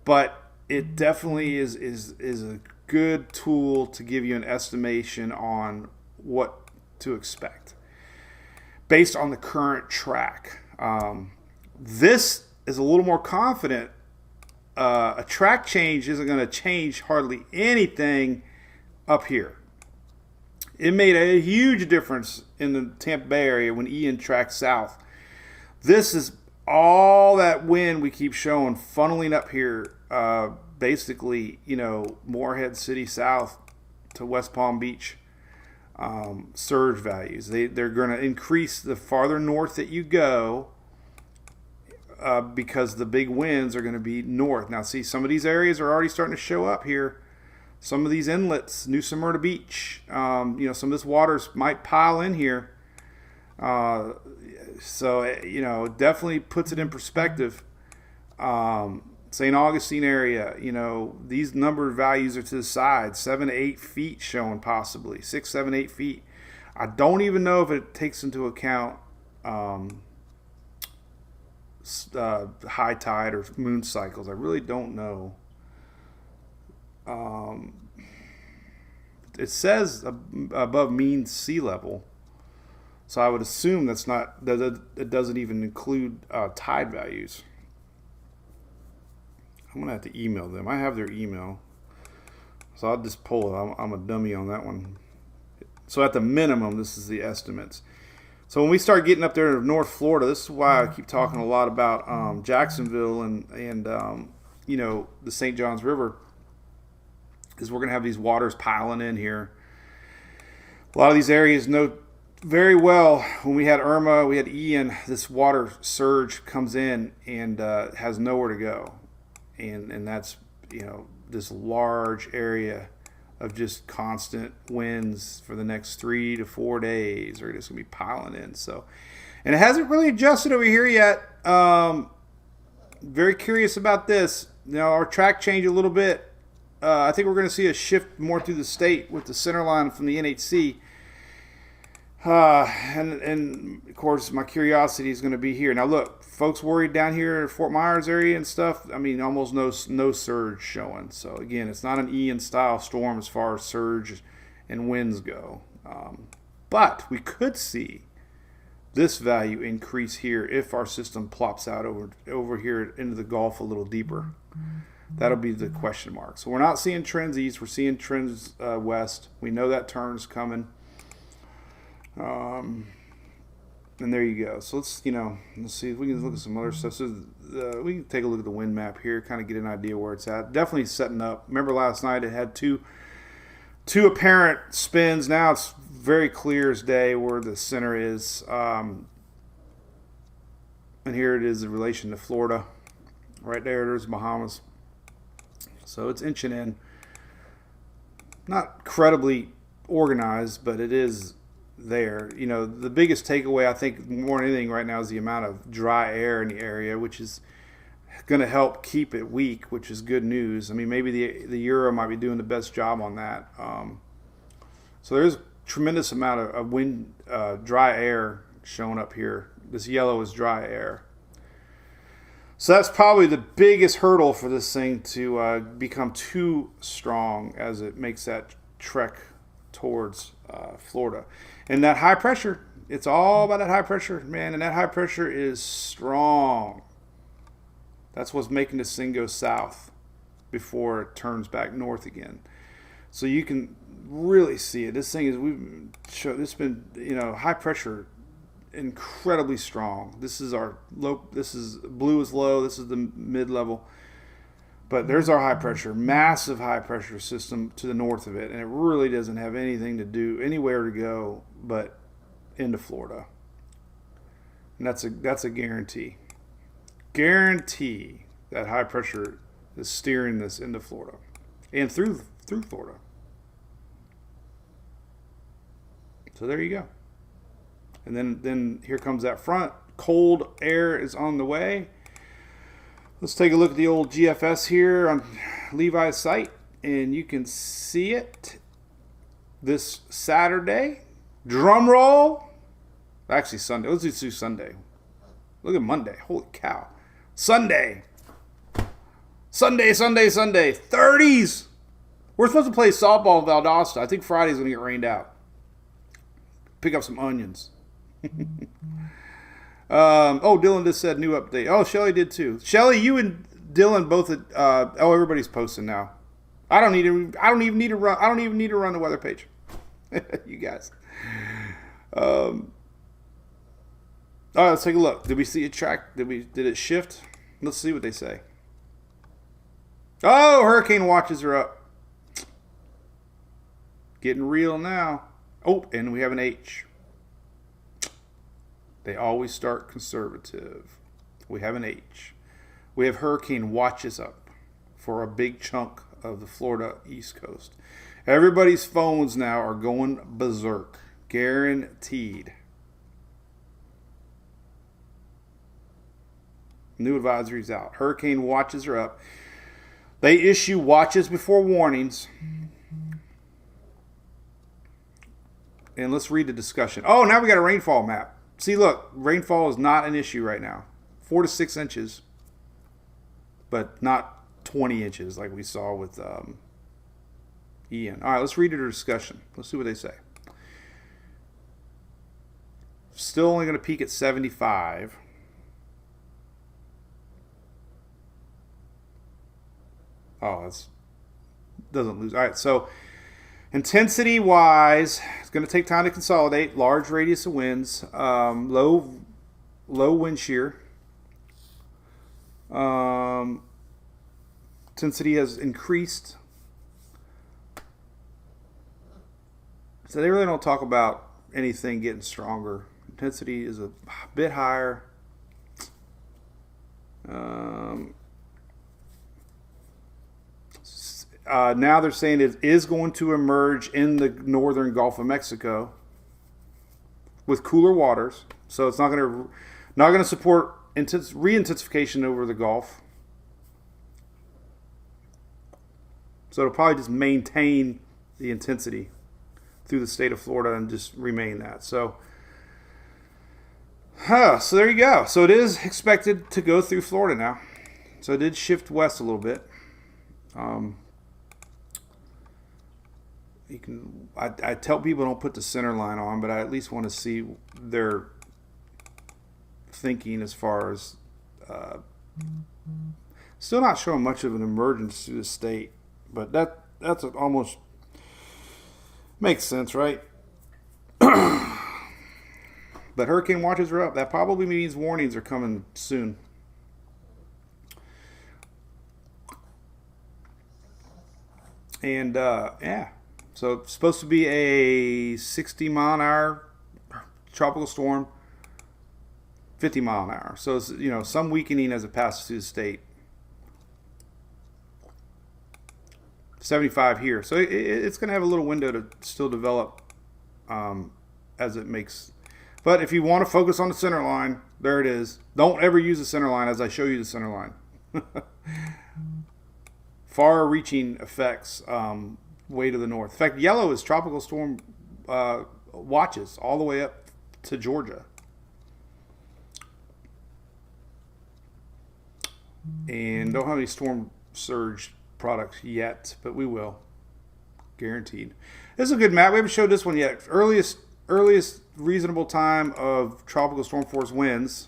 but it definitely is a good tool to give you an estimation on what to expect based on the current track. This is a little more confident. A track change isn't going to change hardly anything up here. It made a huge difference in the Tampa Bay area when Ian tracked south. This is all that wind we keep showing funneling up here, basically, Morehead City south to West Palm Beach. Surge values. They're going to increase the farther north that you go, because the big winds are going to be north. Now, see, some of these areas are already starting to show up here. Some of these inlets, New Smyrna Beach, some of this water might pile in here. So, it definitely puts it in perspective. St. Augustine area, these number values are to the side, 7 to 8 feet showing possibly, 6, 7, 8 feet. I don't even know if it takes into account high tide or moon cycles. I really don't know. It says above mean sea level, so I would assume that it doesn't even include tide values. I'm gonna have to email them. I have their email, so I'll just pull it. I'm a dummy on that one. So at the minimum, this is the estimates. So when we start getting up there to North Florida, this is why I keep talking a lot about Jacksonville and the St. Johns River, because we're going to have these waters piling in here. A lot of these areas know very well when we had Irma, we had Ian, this water surge comes in and has nowhere to go. And that's, this large area of just constant winds for the next 3 to 4 days are just going to be piling in. So, and it hasn't really adjusted over here yet. Very curious about this. Our track changed a little bit. I think we're going to see a shift more through the state with the center line from the NHC. And of course, my curiosity is going to be here. Now, look, folks worried down here in Fort Myers area and stuff. I mean, almost no surge showing. So again, it's not an Ian style storm as far as surge and winds go. But we could see this value increase here if our system plops out over here into the Gulf a little deeper. That'll be the question mark. So we're not seeing trends east. We're seeing trends west. We know that turn's coming. And there you go. So let's see if we can look at some other stuff. So we can take a look at the wind map here, kind of get an idea where it's at. Definitely setting up. Remember last night it had two apparent spins. Now it's very clear as day where the center is. And here it is in relation to Florida. Right there's Bahamas. So it's inching in. Not incredibly organized, but it is there. The biggest takeaway, I think, more than anything right now is the amount of dry air in the area, which is going to help keep it weak, which is good news. I mean, maybe the Euro might be doing the best job on that. So there's a tremendous amount of wind, dry air showing up here. This yellow is dry air. So that's probably the biggest hurdle for this thing to become too strong as it makes that trek towards Florida. And that high pressure, it's all about that high pressure, man. And that high pressure is strong. That's what's making this thing go south before it turns back north again. So you can really see it. This thing is, it's been, high pressure, incredibly strong. This is our low, this is blue is low, this is the mid-level. But there's our high pressure, massive high pressure system to the north of it, and it really doesn't have anything to do, anywhere to go but into Florida. And that's a guarantee. Guarantee that high pressure is steering this into Florida and through Florida. So there you go. And then here comes that front. Cold air is on the way. Let's take a look at the old GFS here on Levi's site, and you can see it this Saturday. Drum roll. Actually, Sunday. Let's do Sunday. Look at Monday. Holy cow. Sunday. 30s. We're supposed to play softball in Valdosta. I think Friday's going to get rained out. Pick up some onions. Dylan just said new update. Oh, Shelly did too. Shelly, you and Dylan both. Everybody's posting now. I don't even need to run the weather page. You guys. All right, let's take a look. Did we see a track? Did it shift? Let's see what they say. Oh, hurricane watches are up. Getting real now. Oh, and we have an H. They always start conservative. We have an H. We have hurricane watches up for a big chunk of the Florida East Coast. Everybody's phones now are going berserk. Guaranteed. New advisories out. Hurricane watches are up. They issue watches before warnings. And let's read the discussion. Oh, now we got a rainfall map. See, look, rainfall is not an issue right now. 4 to 6 inches, but not 20 inches like we saw with Ian. All right, let's read the discussion. Let's see what they say. Still only going to peak at 75. Oh, that's doesn't lose. All right, so intensity-wise, it's going to take time to consolidate. Large radius of winds, low wind shear. Intensity has increased. So they really don't talk about anything getting stronger. Intensity is a bit higher. Now they're saying it is going to emerge in the northern Gulf of Mexico with cooler waters, so it's not going to support re-intensification over the Gulf. So it'll probably just maintain the intensity through the state of Florida and just remain that. So there you go. So it is expected to go through Florida now. So it did shift west a little bit. I tell people don't put the center line on, but I at least want to see their thinking as far as still not showing much of an emergence through the state, but that's almost makes sense, right? But hurricane watches are up. That probably means warnings are coming soon. And yeah, so it's supposed to be a 60-mile-an-hour tropical storm, 50-mile-an-hour. So it's, some weakening as it passes through the state. 75 here. So it's going to have a little window to still develop as it makes. But if you want to focus on the center line, there it is. Don't ever use the center line as I show you the center line. Far-reaching effects way to the north. In fact, yellow is tropical storm watches all the way up to Georgia. And don't have any storm surge products yet, but we will. Guaranteed. This is a good map. We haven't showed this one yet. Earliest reasonable time of tropical storm force winds.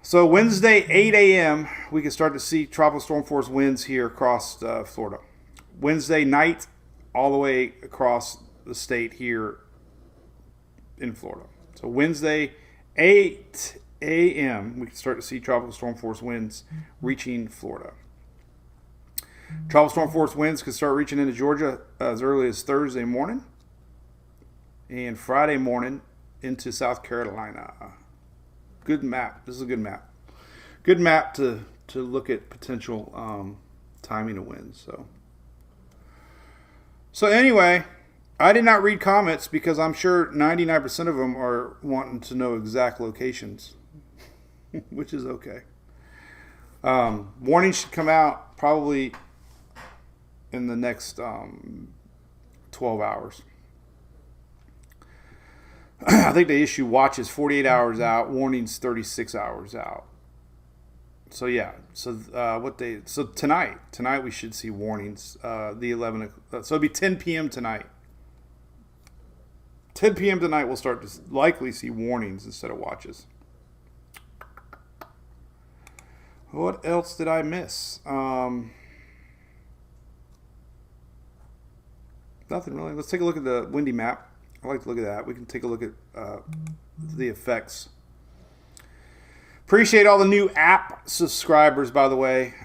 So Wednesday, 8 a.m., we can start to see tropical storm force winds here across Florida. Wednesday night, all the way across the state here in Florida. So Wednesday, 8 a.m., we can start to see tropical storm force winds reaching Florida. Tropical storm force winds can start reaching into Georgia as early as Thursday morning and Friday morning into South Carolina. Good map. This is a good map. Good map to look at potential timing of winds. So anyway, I did not read comments because I'm sure 99% of them are wanting to know exact locations, which is okay. Warning should come out probably in the next 12 hours. I think they issue watches 48 hours out, warnings 36 hours out. So yeah, so tonight we should see warnings. The 11, so it'll be 10 p.m. tonight. 10 p.m. tonight we'll start to likely see warnings instead of watches. What else did I miss? Nothing really. Let's take a look at the windy map. I like to look at that. We can take a look at the effects. Appreciate all the new app subscribers, by the way.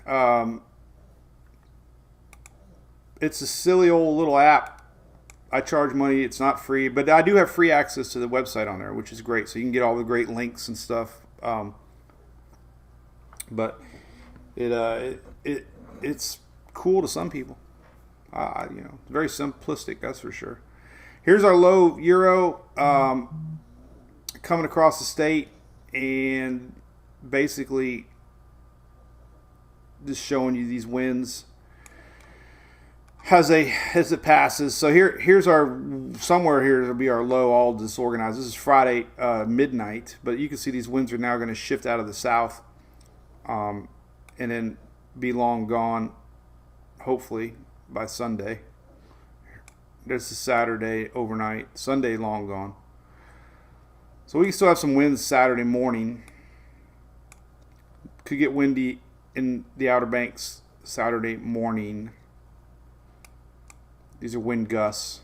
It's a silly old little app. I charge money. It's not free, but I do have free access to the website on there, which is great. So you can get all the great links and stuff. But it's cool to some people. Very simplistic, that's for sure. Here's our low euro coming across the state and basically just showing you these winds as it passes. So here's our somewhere here will be our low all disorganized. This is Friday midnight, but you can see these winds are now going to shift out of the south and then be long gone, hopefully by Sunday. This is Saturday overnight, Sunday long gone. So we can still have some winds Saturday morning. Could get windy in the Outer Banks Saturday morning. These are wind gusts.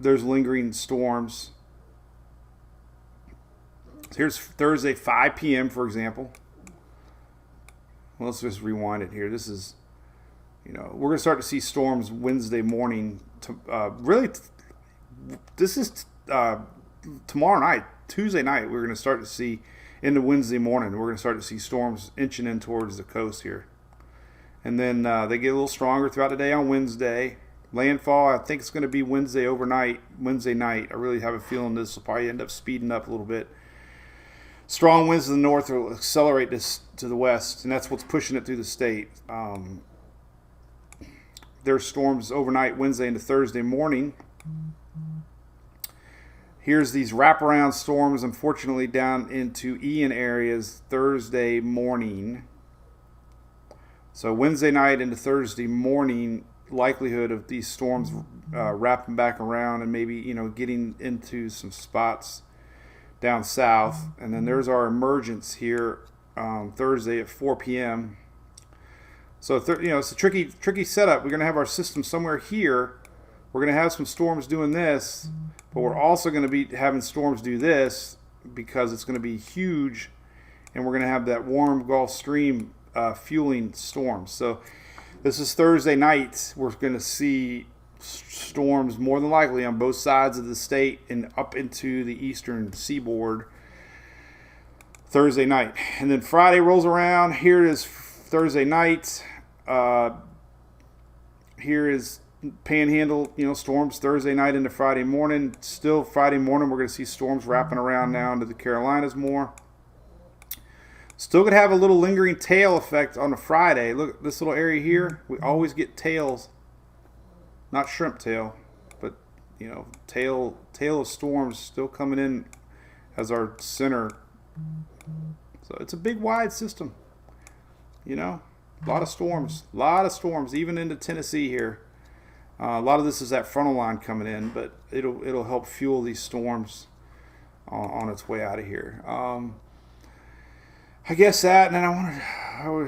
There's lingering storms. Here's Thursday 5 p.m. for example. Well, let's just rewind it here. This is we're going to start to see storms Wednesday morning. This is tomorrow night, Tuesday night. We're going to start to see into Wednesday morning. We're going to start to see storms inching in towards the coast here. And then they get a little stronger throughout the day on Wednesday. Landfall, I think it's going to be Wednesday overnight, Wednesday night. I really have a feeling this will probably end up speeding up a little bit. Strong winds to the north will accelerate this to the west, and that's what's pushing it through the state. There's storms overnight Wednesday into Thursday morning. Here's these wraparound storms, unfortunately, down into Ian areas Thursday morning. So Wednesday night into Thursday morning, likelihood of these storms wrapping back around and maybe, getting into some spots down south. And then there's our emergence here Thursday at 4 p.m. So, it's a tricky setup. We're going to have our system somewhere here. We're going to have some storms doing this, but we're also going to be having storms do this because it's going to be huge, and we're going to have that warm Gulf Stream fueling storms. So this is Thursday night. We're going to see storms more than likely on both sides of the state and up into the eastern seaboard Thursday night. And then Friday rolls around. Here it is Thursday night. Here is Panhandle, storms Thursday night into Friday morning. Still Friday morning, we're going to see storms wrapping around now into the Carolinas more. Still going to have a little lingering tail effect on a Friday. Look at this little area here. We always get tails. Not shrimp tail, but, tail of storms still coming in as our center. So it's a big, wide system. A lot of storms, even into Tennessee here. A lot of this is that frontal line coming in, but it'll help fuel these storms on its way out of here. I guess that, and then I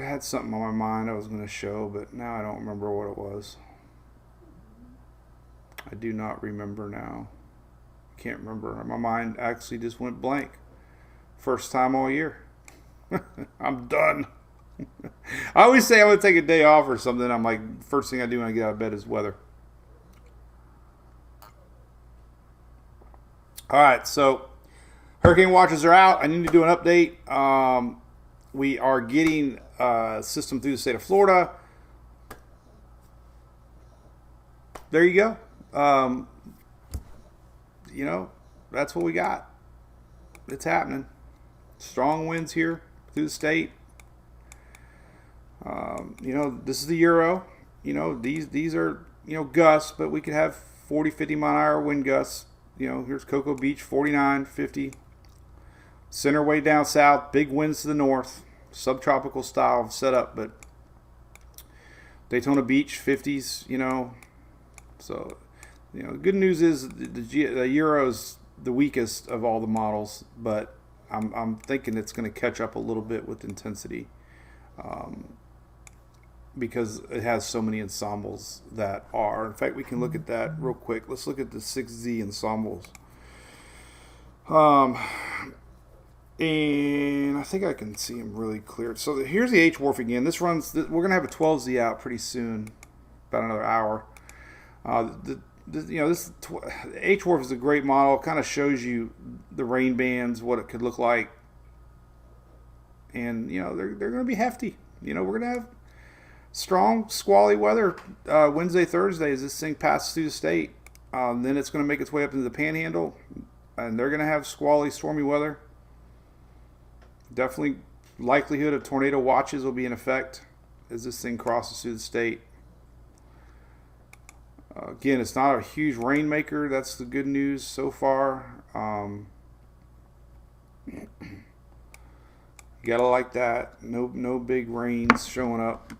had something on my mind I was going to show, but now I don't remember what it was. I do not remember now. I can't remember. My mind actually just went blank. First time all year. I'm done. I always say I'm going to take a day off or something. I'm like, first thing I do when I get out of bed is weather. All right, so hurricane watches are out. I need to do an update. We are getting a system through the state of Florida. There you go. That's what we got. It's happening. Strong winds here through the state. This is the Euro. These are, gusts, but we could have 40, 50 mile an hour wind gusts. Here's Cocoa Beach, 49, 50. Center way down south, big winds to the north. Subtropical style setup, but Daytona Beach, 50s, So, the good news is the Euro's the weakest of all the models, but I'm thinking it's going to catch up a little bit with intensity. Because it has so many ensembles that are. In fact, we can look at that real quick. Let's look at the 6Z ensembles. And I think I can see them really clear. So here's the H-Wharf again. This runs. We're going to have a 12Z out pretty soon, about another hour. This H-Wharf is a great model. It kind of shows you the rain bands, what it could look like. And, they're going to be hefty. We're going to have strong, squally weather Wednesday, Thursday as this thing passes through the state. Then it's going to make its way up into the Panhandle, and they're going to have squally, stormy weather. Definitely likelihood of tornado watches will be in effect as this thing crosses through the state. Again, it's not a huge rainmaker. That's the good news so far. You gotta like that. No big rains showing up.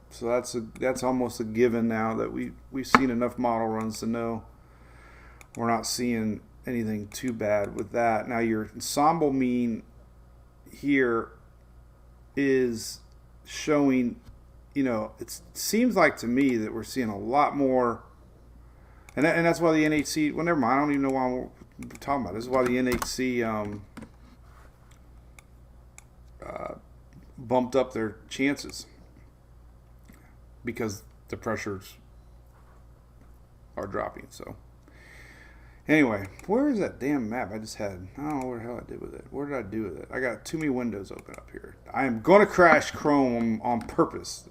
So that's almost a given now that we've seen enough model runs to know we're not seeing anything too bad with that. Now your ensemble mean here is showing, it seems like to me that we're seeing a lot more, and that's why the NHC, well, never mind, I don't even know why we're talking about this. This is why the NHC bumped up their chances, because the pressures are dropping. So anyway, where is that damn map I just had? I don't know what the hell I did with it. What did I do with it? I got too many windows open up here. I am going to crash Chrome on purpose.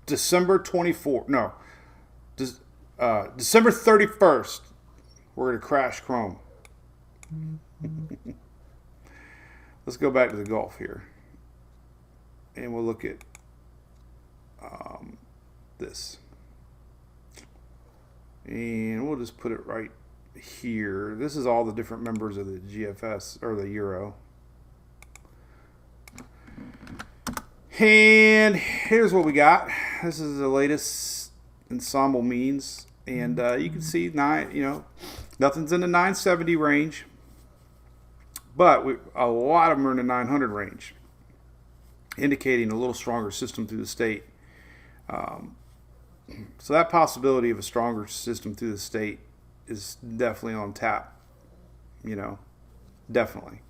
December 31st, we're going to crash Chrome. let's go back to the Gulf here. And we'll look at this. And we'll just put it right here. This is all the different members of the GFS, or the Euro. And here's what we got. This is the latest ensemble means. And you can see, nothing's in the 970 range. But a lot of them are in the 900 range, indicating a little stronger system through the state. So that possibility of a stronger system through the state is definitely on tap. Definitely.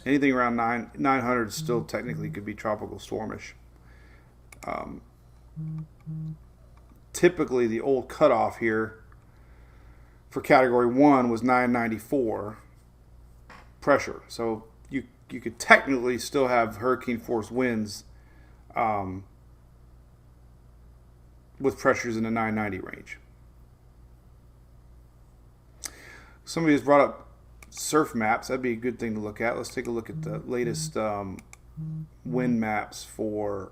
Anything around 900 still technically could be tropical stormish. Typically, the old cutoff here for Category 1 was 994 pressure. So you could technically still have hurricane force winds with pressures in the 990 range. Somebody has brought up surf maps. That'd be a good thing to look at. Let's take a look at the latest wind maps for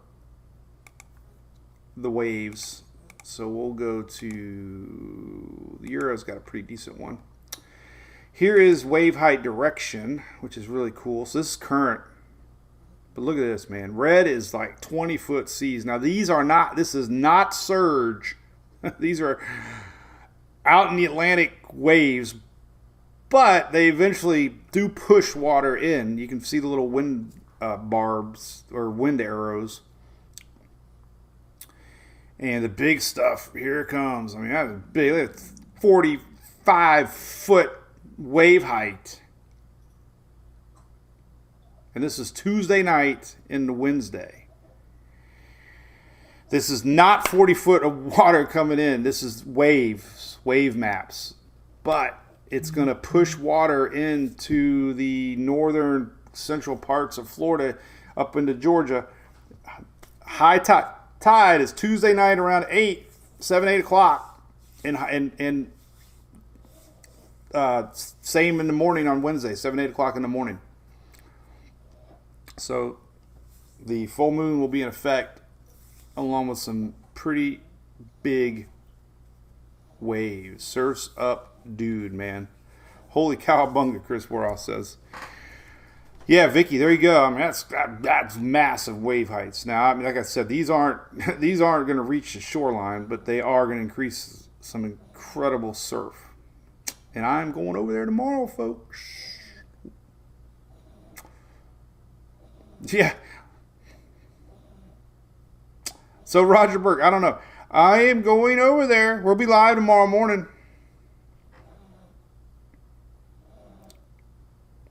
the waves. So we'll go to the Euro's got a pretty decent one. Here is wave height direction, which is really cool. So this is current. But look at this, man. Red is like 20-foot seas. Now this is not surge. These are out in the Atlantic waves, but they eventually do push water in. You can see the little wind barbs or wind arrows. And the big stuff, here it comes. I mean, that's big. 45-foot wave height. And this is Tuesday night into Wednesday. This is not 40 foot of water coming in. This is wave maps. But it's going to push water into the northern central parts of Florida up into Georgia. High tide is Tuesday night around 8 o'clock. And same in the morning on Wednesday, 8 o'clock in the morning. So the full moon will be in effect along with some pretty big waves. Surf's up, dude, man. Holy cowabunga, Chris Warhoff says. Yeah, Vicky, there you go. I mean, that's massive wave heights. Now, I mean, like I said, these aren't going to reach the shoreline, but they are going to increase some incredible surf. And I'm going over there tomorrow, folks. Yeah. So Roger Burke, I don't know. I am going over there. We'll be live tomorrow morning.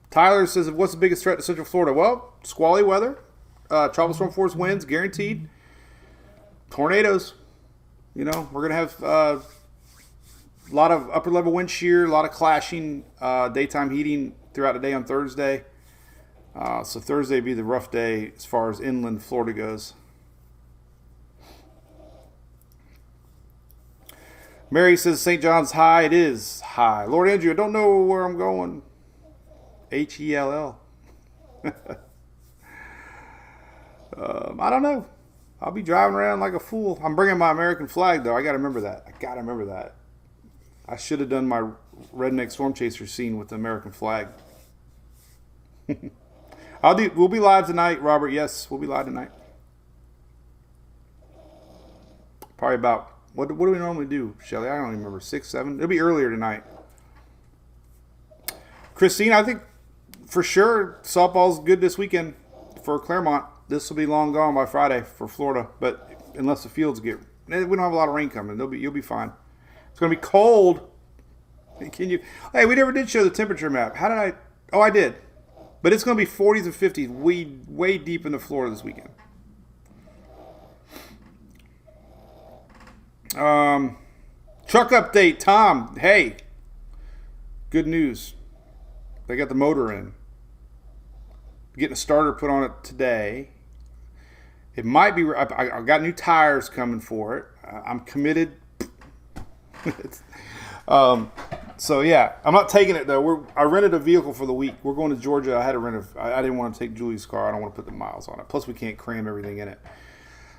Tyler says, what's the biggest threat to Central Florida? Well, squally weather, tropical storm force winds, guaranteed. Tornadoes. We're going to have a lot of upper level wind shear, a lot of clashing, daytime heating throughout the day on Thursday. So Thursday would be the rough day as far as inland Florida goes. Mary says St. John's high. It is high. Lord Andrew, I don't know where I'm going. Hell. I don't know. I'll be driving around like a fool. I'm bringing my American flag, though. I got to remember that. I should have done my redneck storm chaser scene with the American flag. We'll be live tonight, Robert. Yes, we'll be live tonight. Probably about, what do we normally do, Shelly? I don't even remember, 6, 7? It'll be earlier tonight. Christine, I think for sure softball's good this weekend for Claremont. This will be long gone by Friday for Florida, but unless the fields we don't have a lot of rain coming. You'll be fine. It's going to be cold. Hey, we never did show the temperature map. How did I? Oh, I did. But it's going to be 40s and 50s way deep into Florida this weekend. Truck update, Tom. Hey, good news. They got the motor in. Getting a starter put on it today. It might be. I got new tires coming for it. I'm committed. So yeah, I'm not taking it though. I rented a vehicle for the week. We're going to Georgia. I had to rent I didn't want to take Julie's car. I don't want to put the miles on it. Plus, we can't cram everything in it.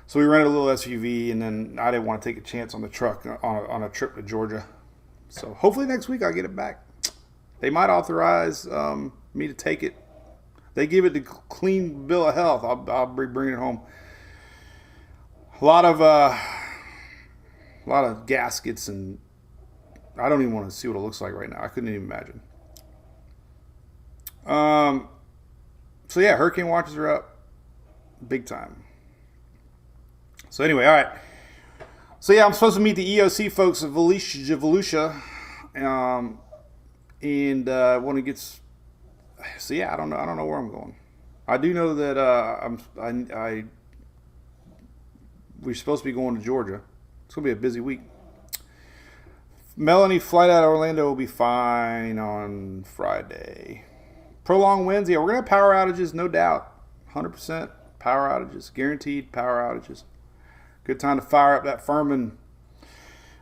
So we rented a little SUV, and then I didn't want to take a chance on the truck on a trip to Georgia. So hopefully next week I'll get it back. They might authorize me to take it. They give it the clean bill of health. I'll be bringing it home. A lot of gaskets, and I don't even want to see what it looks like right now. I couldn't even imagine. So yeah, hurricane watches are up big time. So anyway, all right. So yeah, I'm supposed to meet the EOC folks of Volusia, and when it gets, so yeah, I don't know where I'm going. I do know that we're supposed to be going to Georgia. It's gonna be a busy week. Melanie, flight out of Orlando will be fine on Friday. Prolonged winds, yeah, we're gonna have power outages, no doubt. 100% power outages, guaranteed power outages. Good time to fire up that firm and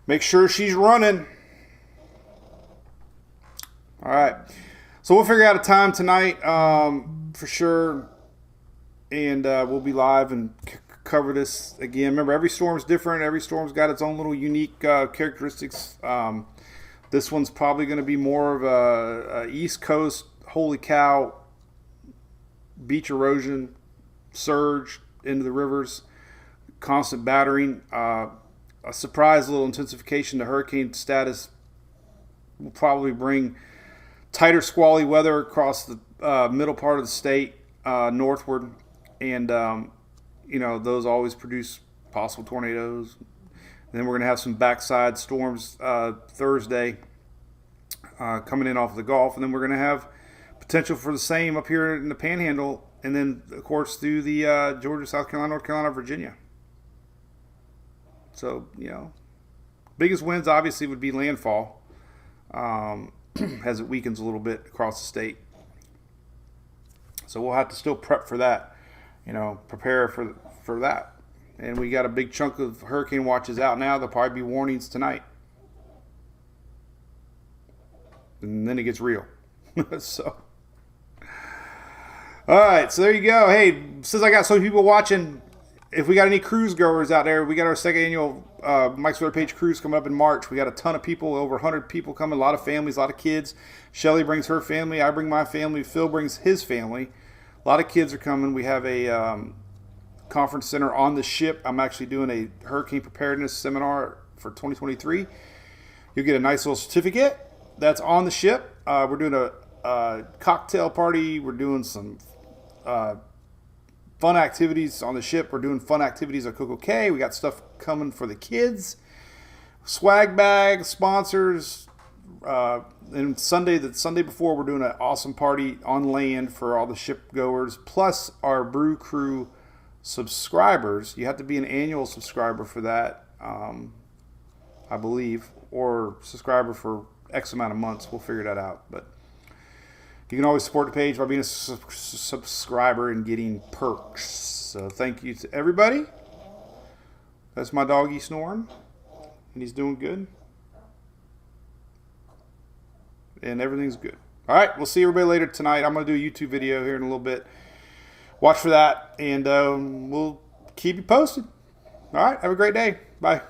make sure she's running. All right. So we'll figure out a time tonight for sure. And we'll be live and cover this again. Remember, every storm's different. Every storm's got its own little unique characteristics. This one's probably going to be more of a East Coast, holy cow, beach erosion, surge into the rivers. Constant battering, a surprise little intensification to hurricane status will probably bring tighter squally weather across the middle part of the state northward, and those always produce possible tornadoes. And then we're going to have some backside storms Thursday coming in off the Gulf, and then we're going to have potential for the same up here in the Panhandle, and then of course through the Georgia, South Carolina, North Carolina, Virginia. So, biggest winds obviously would be landfall as it weakens a little bit across the state. So we'll have to still prep for that, prepare for that. And we got a big chunk of hurricane watches out now. There'll probably be warnings tonight. And then it gets real. So, all right, so there you go. Hey, since I got so many people watching, if we got any cruise goers out there, we got our second annual Mike's Weather Page cruise coming up in March. We got a ton of people, over 100 people coming, a lot of families, a lot of kids. Shelly brings her family. I bring my family. Phil brings his family. A lot of kids are coming. We have a conference center on the ship. I'm actually doing a hurricane preparedness seminar for 2023. You'll get a nice little certificate that's on the ship. We're doing a cocktail party. We're doing some fun activities on the ship. We're doing fun activities at Coco Cay. We got stuff coming for the kids. Swag bag, sponsors. And the Sunday before, we're doing an awesome party on land for all the ship goers, plus our Brew Crew subscribers. You have to be an annual subscriber for that, I believe, or subscriber for X amount of months. We'll figure that out. But you can always support the page by being a subscriber and getting perks. So thank you to everybody. That's my doggy snoring, and he's doing good. And everything's good. All right, we'll see everybody later tonight. I'm going to do a YouTube video here in a little bit. Watch for that, and we'll keep you posted. All right, have a great day. Bye.